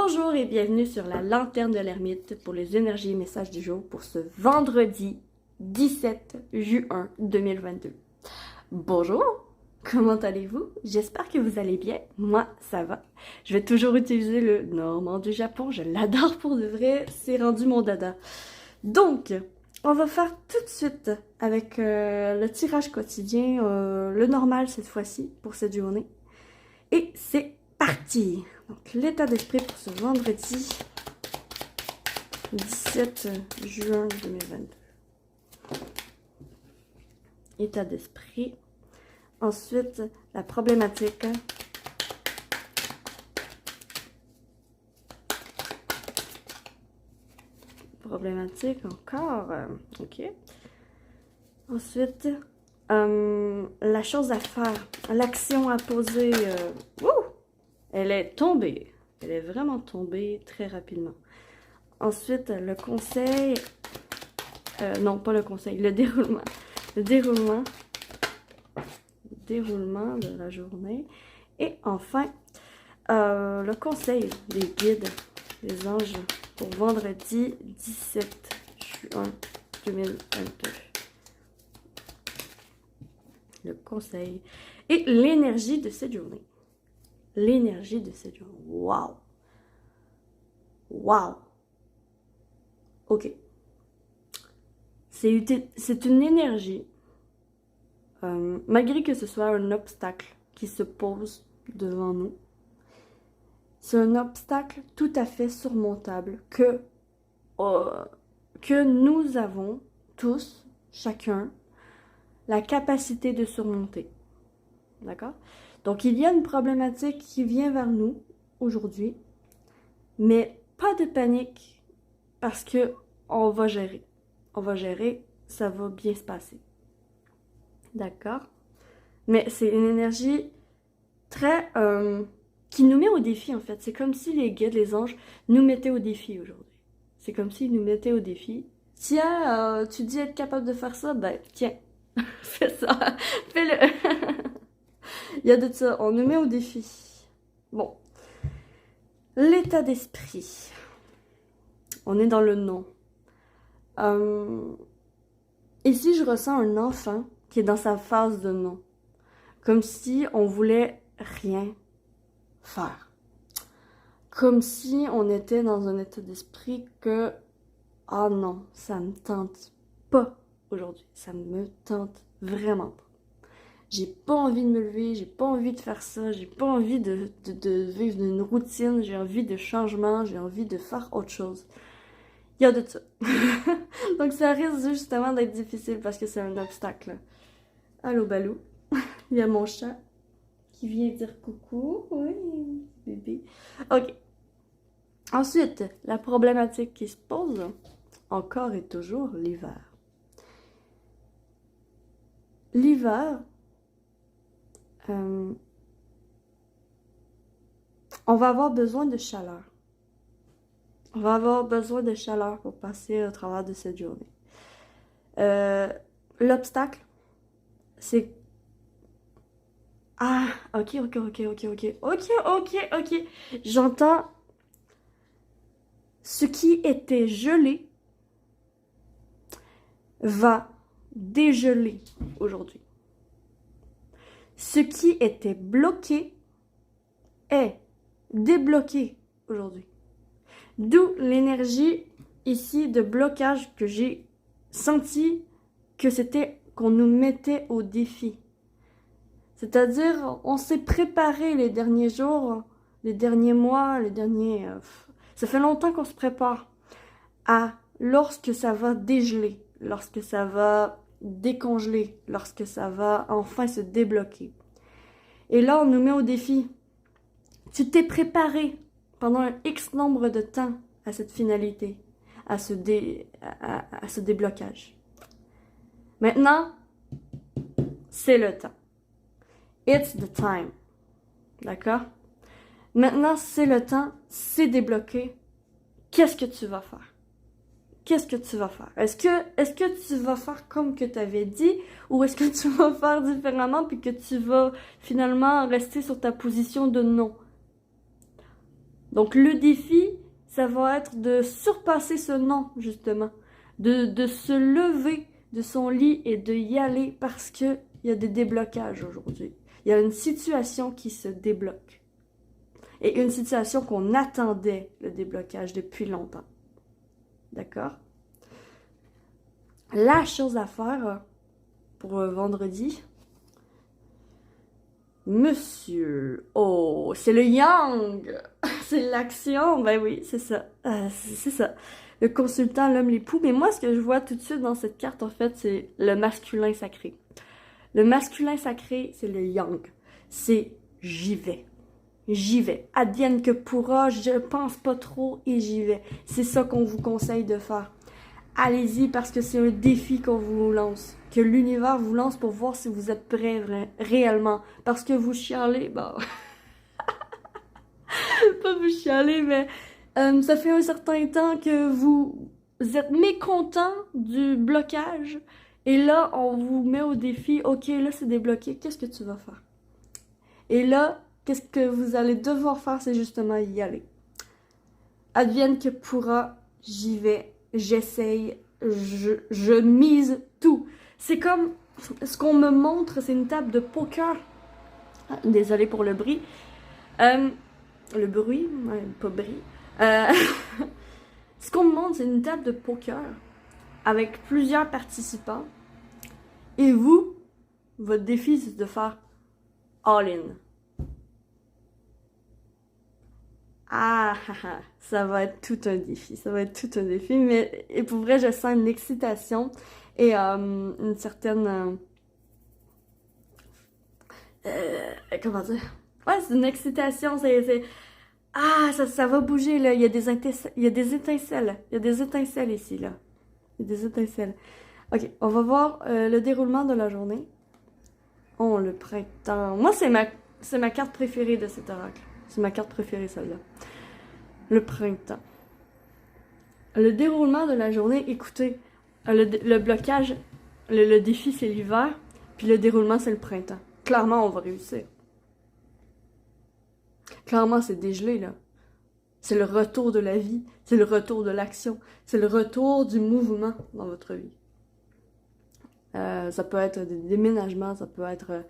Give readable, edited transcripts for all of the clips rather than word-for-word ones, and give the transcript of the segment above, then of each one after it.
Bonjour et bienvenue sur la lanterne de l'ermite pour les énergies et messages du jour pour ce vendredi 17 juin 2022. Bonjour, comment allez-vous? J'espère que vous allez bien. Moi, ça va. Je vais toujours utiliser le normand du Japon. Je l'adore pour de vrai. C'est rendu mon dada. Donc, on va faire tout de suite avec le tirage quotidien, le normal cette fois-ci pour cette journée. Et c'est parti! Donc, l'état d'esprit pour ce vendredi 17 juin 2022. État d'esprit. Ensuite, la problématique. Problématique encore. Ok. Ensuite, la chose à faire, l'action à poser. Elle est tombée. Elle est vraiment tombée très rapidement. Ensuite, le conseil. Non, pas le conseil, le déroulement. Le déroulement. Déroulement de la journée. Et enfin, le conseil des guides, des anges, pour vendredi 17 juin 2022. Le conseil. Et l'énergie de cette journée. L'énergie de cette journée. Waouh! Waouh! Ok. C'est une énergie, malgré que ce soit un obstacle qui se pose devant nous, c'est un obstacle tout à fait surmontable que nous avons tous, chacun, la capacité de surmonter. D'accord? Donc, il y a une problématique qui vient vers nous aujourd'hui, mais pas de panique parce que on va gérer. On va gérer, ça va bien se passer. D'accord? Mais c'est une énergie très... qui nous met au défi, en fait. C'est comme si les guides, les anges, nous mettaient au défi aujourd'hui. C'est comme s'ils nous mettaient au défi. Tiens, tu dis être capable de faire ça? Ben, tiens, fais ça. Fais-le. Il y a de ça, on nous met au défi. Bon. L'état d'esprit. On est dans le non. Ici, je ressens un enfant qui est dans sa phase de non. Comme si on voulait rien faire. Comme si on était dans un état d'esprit que « Ah non, ça me tente pas aujourd'hui. Ça me tente vraiment pas. J'ai pas envie de me lever, j'ai pas envie de faire ça, j'ai pas envie de vivre une routine, j'ai envie de changement, j'ai envie de faire autre chose. » Il y a de ça. Donc ça risque justement d'être difficile parce que c'est un obstacle. Allô Balou. Il y a mon chat qui vient dire coucou. Oui, bébé. Ok. Ensuite, la problématique qui se pose encore et toujours, l'hiver. L'hiver, on va avoir besoin de chaleur. On va avoir besoin de chaleur pour passer au travers de cette journée. L'obstacle, c'est... Ah, ok. J'entends ce qui était gelé va dégeler aujourd'hui. Ce qui était bloqué est débloqué aujourd'hui. D'où l'énergie ici de blocage que j'ai senti que c'était qu'on nous mettait au défi. C'est-à-dire, on s'est préparé les derniers jours, les derniers mois, ça fait longtemps qu'on se prépare à lorsque ça va dégeler, lorsque ça va décongeler, lorsque ça va enfin se débloquer. Et là, on nous met au défi. Tu t'es préparé pendant un X nombre de temps à cette finalité, à ce déblocage. Maintenant, c'est le temps. It's the time. D'accord? Maintenant, c'est le temps, c'est débloqué. Qu'est-ce que tu vas faire? Qu'est-ce que tu vas faire? Est-ce que tu vas faire comme que tu avais dit ou est-ce que tu vas faire différemment puis que tu vas finalement rester sur ta position de non? Donc le défi, ça va être de surpasser ce non, justement. De se lever de son lit et de y aller parce qu'il y a des déblocages aujourd'hui. Il y a une situation qui se débloque. Et une situation qu'on attendait le déblocage depuis longtemps. D'accord? La chose à faire pour vendredi, monsieur, oh, c'est le yang, c'est l'action, ben oui, c'est ça, c'est ça. Le consultant, l'homme, l'époux, mais moi, ce que je vois tout de suite dans cette carte, en fait, c'est le masculin sacré. Le masculin sacré, c'est le yang, c'est j'y vais. J'y vais. Advienne que pourra, je pense pas trop et j'y vais. C'est ça qu'on vous conseille de faire. Allez-y parce que c'est un défi qu'on vous lance. Que l'univers vous lance pour voir si vous êtes prêts réellement. Parce que vous chialez, bah... pas vous chialez, mais ça fait un certain temps que vous êtes mécontent du blocage. Et là, on vous met au défi. Ok, là, c'est débloqué. Qu'est-ce que tu vas faire? Et là, qu'est-ce que vous allez devoir faire? C'est justement y aller. Advienne que pourra, j'y vais, j'essaye, je mise tout. C'est comme ce qu'on me montre, c'est une table de poker. Ah, désolée pour le bruit. Le bruit, ouais, pas bruit. Ce qu'on me montre, c'est une table de poker avec plusieurs participants. Et vous, votre défi, c'est de faire all-in. Ah, ça va être tout un défi, ça va être tout un défi, mais et pour vrai, je sens une excitation et une certaine... comment dire? Ouais, c'est une excitation, Ah, ça va bouger, là, il y a des étincelles, il y a des étincelles, il y a des étincelles ici, là. Il y a des étincelles. Ok, on va voir le déroulement de la journée. Oh, le printemps. Moi, c'est ma carte préférée de cet oracle. C'est ma carte préférée, celle-là. Le printemps. Le déroulement de la journée, écoutez, le blocage, le défi, c'est l'hiver, puis le déroulement, c'est le printemps. Clairement, on va réussir. Clairement, c'est dégelé, là. C'est le retour de la vie, c'est le retour de l'action, c'est le retour du mouvement dans votre vie. Ça peut être des déménagements, ça peut être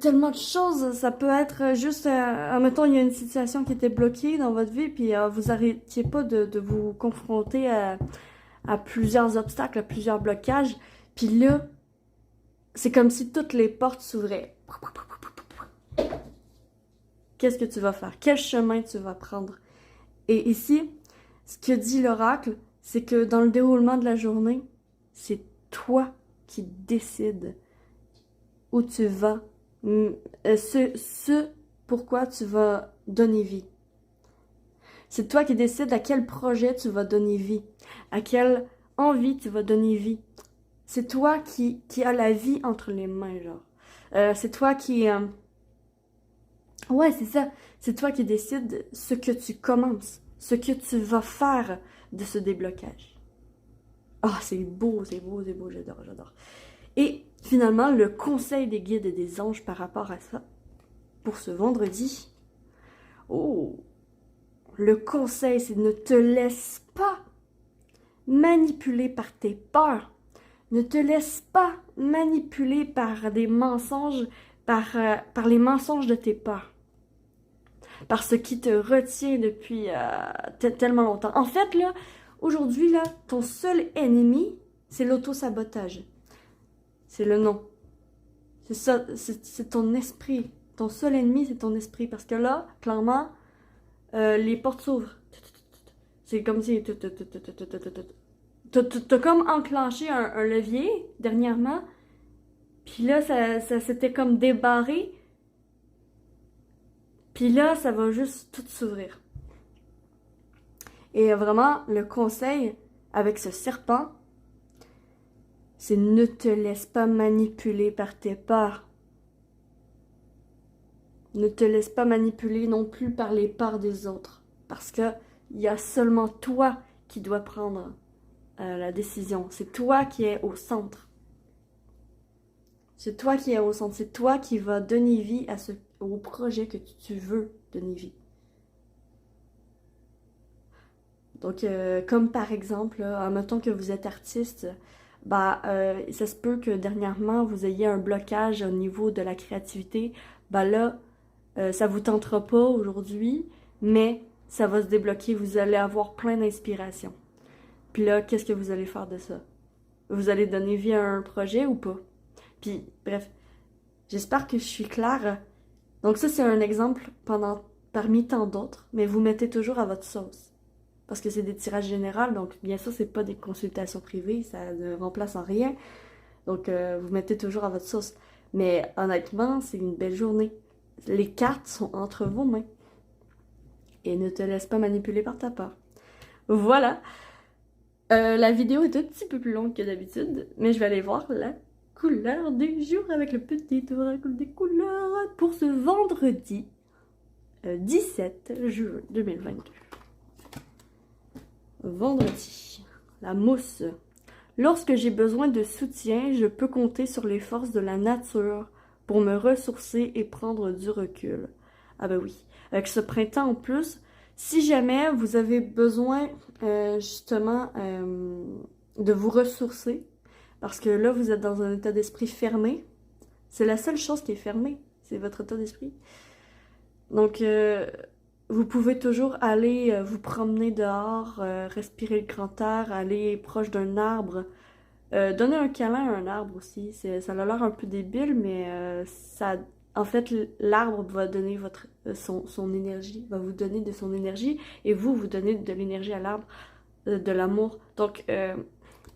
tellement de choses. Ça peut être juste, admettons, il y a une situation qui était bloquée dans votre vie, puis vous n'arrêtiez pas de vous confronter à plusieurs obstacles, à plusieurs blocages. Puis là, c'est comme si toutes les portes s'ouvraient. Qu'est-ce que tu vas faire? Quel chemin tu vas prendre? Et ici, ce que dit l'oracle, c'est que dans le déroulement de la journée, c'est toi qui décides où tu vas, ce pourquoi tu vas donner vie. C'est toi qui décides à quel projet tu vas donner vie, à quelle envie tu vas donner vie. C'est toi qui as la vie entre les mains, genre. C'est toi qui... Ouais, c'est ça. C'est toi qui décides ce que tu commences, ce que tu vas faire de ce déblocage. Ah, c'est beau, c'est beau, c'est beau, j'adore, j'adore. Et finalement, le conseil des guides et des anges par rapport à ça, pour ce vendredi, oh, le conseil, c'est ne te laisse pas manipuler par tes peurs. Ne te laisse pas manipuler par des mensonges, par les mensonges de tes peurs. Par ce qui te retient depuis tellement longtemps. En fait, là, aujourd'hui, là, ton seul ennemi, c'est l'auto-sabotage. C'est le non. C'est ça, c'est ton esprit. Ton seul ennemi, c'est ton esprit. Parce que là, clairement, les portes s'ouvrent. C'est comme si... T'as comme enclenché un levier, dernièrement. Puis là, ça s'était comme débarré. Puis là, ça va juste tout s'ouvrir. Et vraiment, le conseil avec ce serpent, c'est ne te laisse pas manipuler par tes peurs. Ne te laisse pas manipuler non plus par les peurs des autres. Parce que il y a seulement toi qui dois prendre la décision. C'est toi qui es au centre. C'est toi qui es au centre. C'est toi qui vas donner vie au projet que tu veux donner vie. Donc, comme par exemple, là, admettons que vous êtes artiste, ça se peut que dernièrement, vous ayez un blocage au niveau de la créativité. Là, ça vous tentera pas aujourd'hui, mais ça va se débloquer. Vous allez avoir plein d'inspiration. Puis là, qu'est-ce que vous allez faire de ça? Vous allez donner vie à un projet ou pas? Puis, bref, j'espère que je suis claire. Donc ça, c'est un exemple parmi tant d'autres, mais vous mettez toujours à votre sauce. Parce que c'est des tirages généraux, donc bien sûr, c'est pas des consultations privées, ça ne remplace en rien. Donc, vous mettez toujours à votre sauce. Mais honnêtement, c'est une belle journée. Les cartes sont entre vos mains. Et ne te laisse pas manipuler par ta peur. Voilà. La vidéo est un petit peu plus longue que d'habitude, mais je vais aller voir la couleur du jour avec le petit oracle des couleurs pour ce vendredi 17 juin 2022. Vendredi. La mousse. Lorsque j'ai besoin de soutien, je peux compter sur les forces de la nature pour me ressourcer et prendre du recul. Ah ben oui. Avec ce printemps en plus, si jamais vous avez besoin justement de vous ressourcer, parce que là vous êtes dans un état d'esprit fermé, c'est la seule chose qui est fermée, c'est votre état d'esprit. Donc vous pouvez toujours aller vous promener dehors, respirer le grand air, aller proche d'un arbre, donner un câlin à un arbre aussi. Ça a l'air un peu débile, mais en fait, l'arbre va donner son énergie, va vous donner de son énergie, et vous donnez de l'énergie à l'arbre, de l'amour. Donc,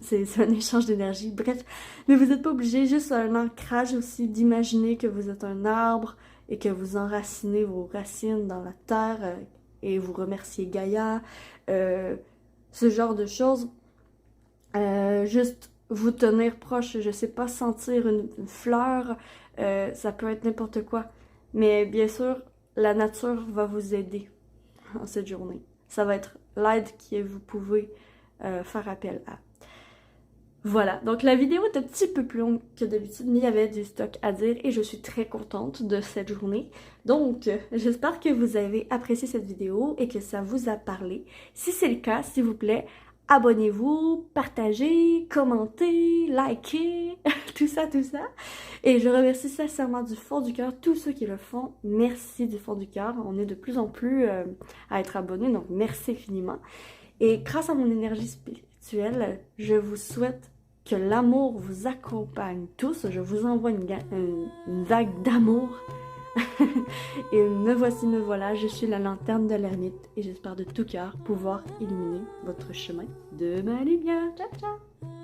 c'est un échange d'énergie. Bref, mais vous n'êtes pas obligé, juste un ancrage aussi d'imaginer que vous êtes un arbre et que vous enracinez vos racines dans la terre et vous remerciez Gaïa. Ce genre de choses. Juste vous tenir proche, je sais pas, sentir une fleur, ça peut être n'importe quoi. Mais bien sûr, la nature va vous aider en cette journée. Ça va être l'aide que vous pouvez faire appel à. Voilà, donc la vidéo est un petit peu plus longue que d'habitude, mais il y avait du stock à dire et je suis très contente de cette journée. Donc, j'espère que vous avez apprécié cette vidéo et que ça vous a parlé. Si c'est le cas, s'il vous plaît, abonnez-vous, partagez, commentez, likez, tout ça, tout ça. Et je remercie sincèrement du fond du cœur tous ceux qui le font. Merci du fond du cœur. On est de plus en plus à être abonnés, donc merci infiniment. Et grâce à mon énergie spirituelle, je vous souhaite que l'amour vous accompagne tous. Je vous envoie une vague d'amour. Et me voici, me voilà, je suis la lanterne de l'ermite et j'espère de tout cœur pouvoir illuminer votre chemin de ma lumière. Ciao, ciao!